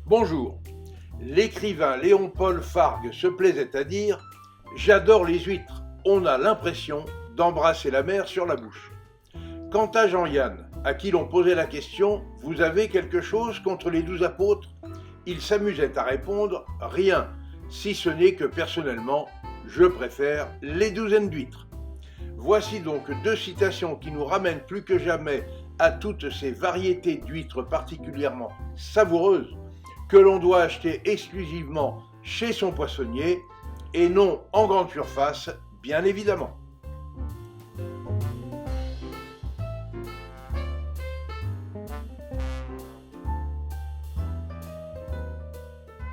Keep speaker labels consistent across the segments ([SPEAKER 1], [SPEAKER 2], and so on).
[SPEAKER 1] Bonjour. L'écrivain Léon-Paul Fargue se plaisait à dire « J'adore les huîtres, on a l'impression d'embrasser la mer sur la bouche ». Quant à Jean-Yann, à qui l'on posait la question « Vous avez quelque chose contre les 12 apôtres ?» il s'amusait à répondre « Rien, si ce n'est que personnellement, je préfère les douzaines d'huîtres ». Voici donc deux citations qui nous ramènent plus que jamais à toutes ces variétés d'huîtres particulièrement savoureuses que l'on doit acheter exclusivement chez son poissonnier et non en grande surface, bien évidemment.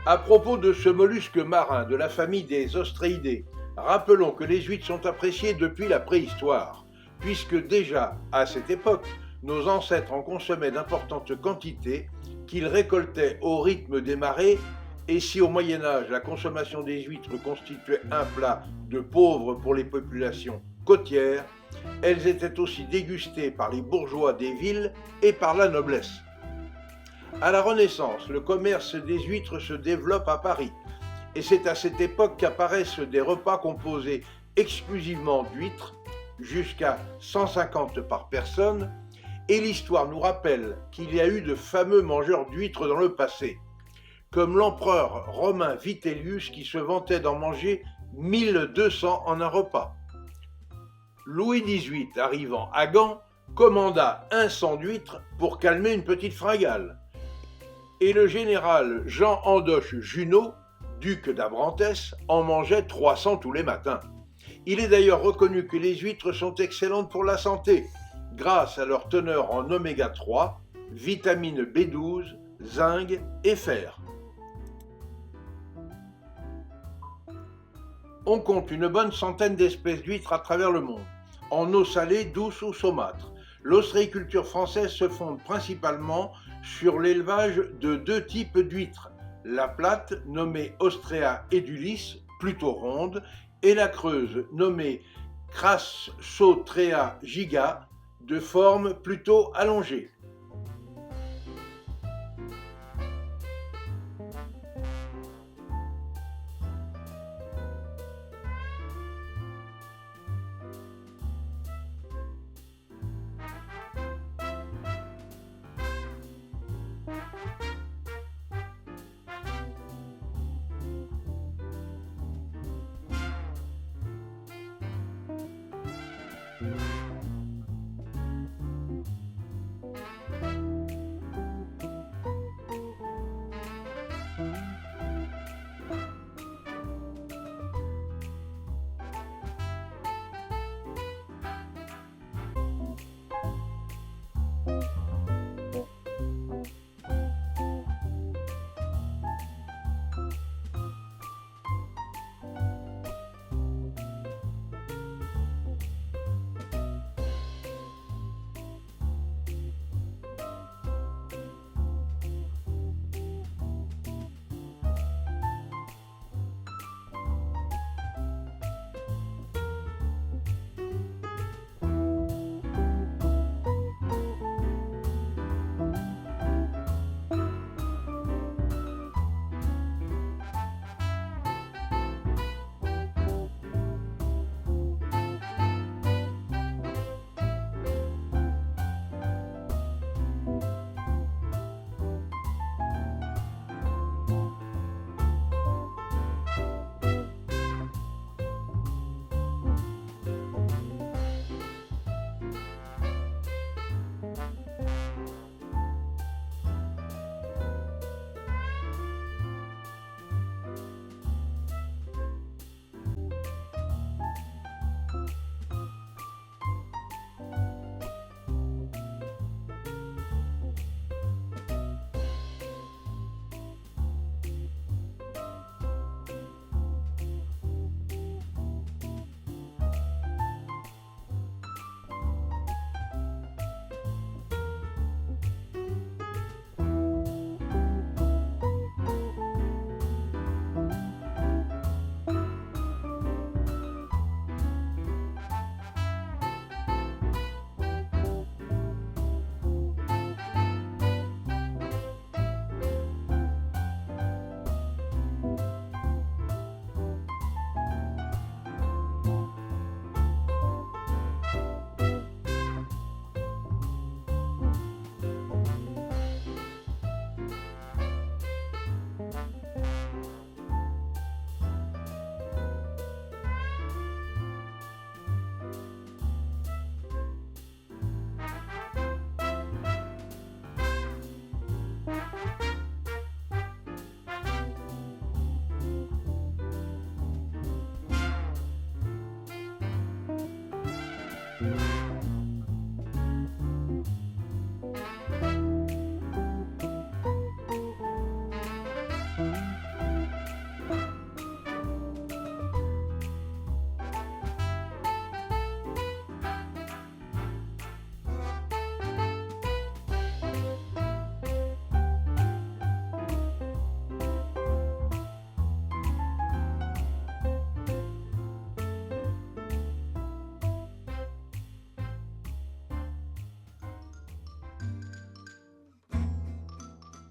[SPEAKER 1] À propos de ce mollusque marin de la famille des ostréidés, rappelons que les huîtres sont appréciées depuis la préhistoire, puisque déjà, à cette époque, nos ancêtres en consommaient d'importantes quantités qu'ils récoltaient au rythme des marées, et si au Moyen-Âge la consommation des huîtres constituait un plat de pauvres pour les populations côtières, elles étaient aussi dégustées par les bourgeois des villes et par la noblesse. À la Renaissance, le commerce des huîtres se développe à Paris, et c'est à cette époque qu'apparaissent des repas composés exclusivement d'huîtres, jusqu'à 150 par personne, et l'histoire nous rappelle qu'il y a eu de fameux mangeurs d'huîtres dans le passé, comme l'empereur romain Vitellius qui se vantait d'en manger 1200 en un repas. Louis XVIII, arrivant à Gand, commanda un sang d'huîtres pour calmer une petite fringale. Et le général Jean Andoche Junot, duc d'Abrantès, en mangeait 300 tous les matins. Il est d'ailleurs reconnu que les huîtres sont excellentes pour la santé, grâce à leur teneur en oméga 3, vitamine B12, zinc et fer. On compte une bonne centaine d'espèces d'huîtres à travers le monde, en eau salée, douce ou saumâtre. L'ostréiculture française se fonde principalement sur l'élevage de deux types d'huîtres, la plate nommée Ostrea edulis, plutôt ronde, et la creuse nommée Crassotrea giga, de forme plutôt allongée.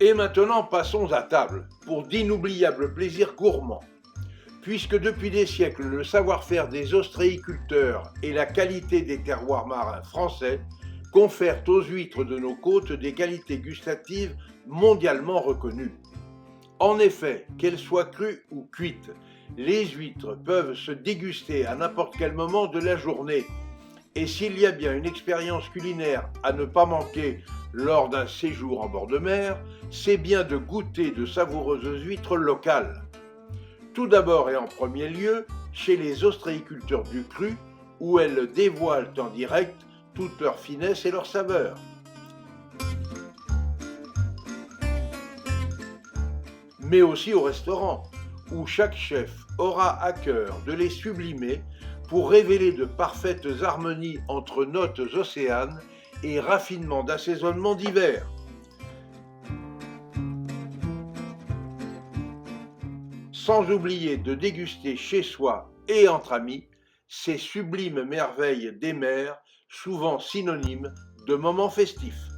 [SPEAKER 1] Et maintenant passons à table, pour d'inoubliables plaisirs gourmands. Puisque depuis des siècles le savoir-faire des ostréiculteurs et la qualité des terroirs marins français confèrent aux huîtres de nos côtes des qualités gustatives mondialement reconnues. En effet, qu'elles soient crues ou cuites, les huîtres peuvent se déguster à n'importe quel moment de la journée. Et s'il y a bien une expérience culinaire à ne pas manquer lors d'un séjour en bord de mer, c'est bien de goûter de savoureuses huîtres locales. Tout d'abord et en premier lieu, chez les ostréiculteurs du cru, où elles dévoilent en direct toute leur finesse et leur saveur. Mais aussi au restaurant, où chaque chef aura à cœur de les sublimer pour révéler de parfaites harmonies entre notes océanes et raffinements d'assaisonnement divers. Sans oublier de déguster chez soi et entre amis ces sublimes merveilles des mers, souvent synonymes de moments festifs.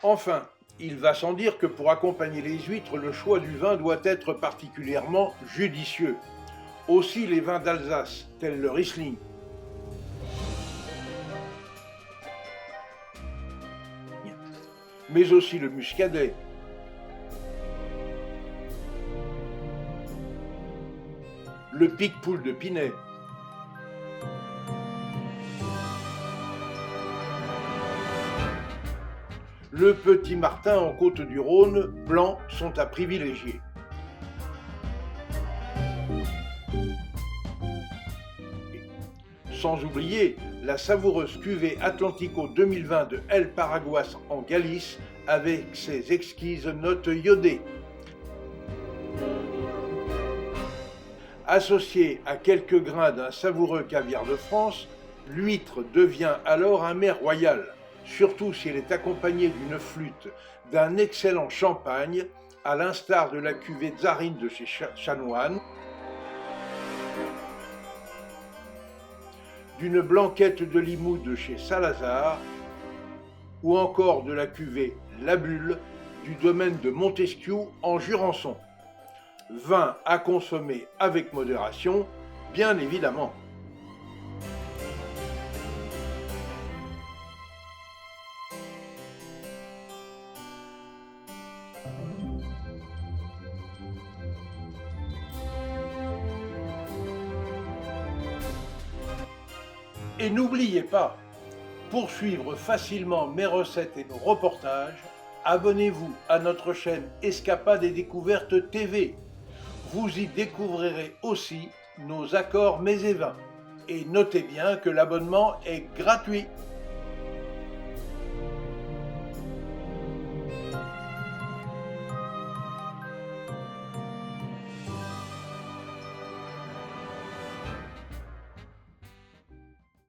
[SPEAKER 1] Enfin, il va sans dire que pour accompagner les huîtres, le choix du vin doit être particulièrement judicieux. Aussi les vins d'Alsace, tels le Riesling, mais aussi le Muscadet, le Picpoul de Pinet, le Petit Martin en Côte-du-Rhône blanc sont à privilégier. Sans oublier la savoureuse cuvée Atlantico 2020 de El Paraguas en Galice avec ses exquises notes iodées. Associée à quelques grains d'un savoureux caviar de France, l'huître devient alors un mets royal, surtout si elle est accompagnée d'une flûte, d'un excellent champagne, à l'instar de la cuvée Tsarine de chez Chanoine, d'une blanquette de Limoux de chez Salazar, ou encore de la cuvée La Bulle du domaine de Montesquiou en Jurançon. Vin à consommer avec modération, bien évidemment. Et n'oubliez pas, pour suivre facilement mes recettes et nos reportages, abonnez-vous à notre chaîne Escapades et Découvertes TV. Vous y découvrirez aussi nos accords mets et vins. Et notez bien que l'abonnement est gratuit.